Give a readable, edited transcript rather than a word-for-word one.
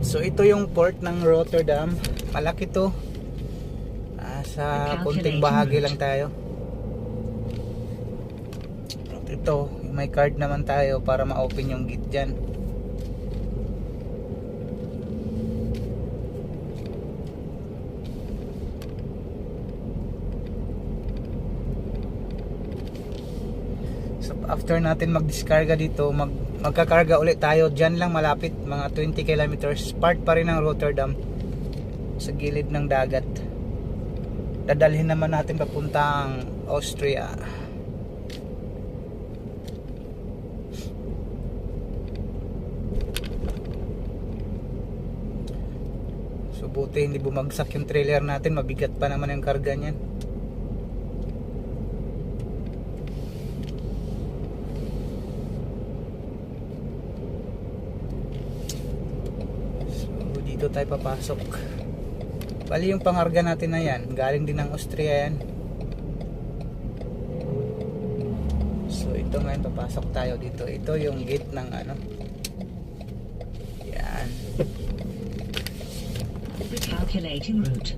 So ito yung port ng Rotterdam. Malaki to. Sa kunting bahagi lang tayo. At ito, may card naman tayo para ma-open yung gate dyan. So after natin mag-discarga dito, magkakarga ulit tayo. Dyan lang malapit, mga 20 kilometers. Part pa rin ng Rotterdam, sa gilid ng dagat. Dadalhin naman natin papuntang Austria. So buti hindi bumagsak yung trailer natin, mabigat pa naman yung karga niyan. So dito tayo papasok. Bali yung pangarga natin na yan, galing din ng Austria yan. So ito ngayon, papasok tayo dito. Ito yung gate ng ano. Yan. Recalculating route.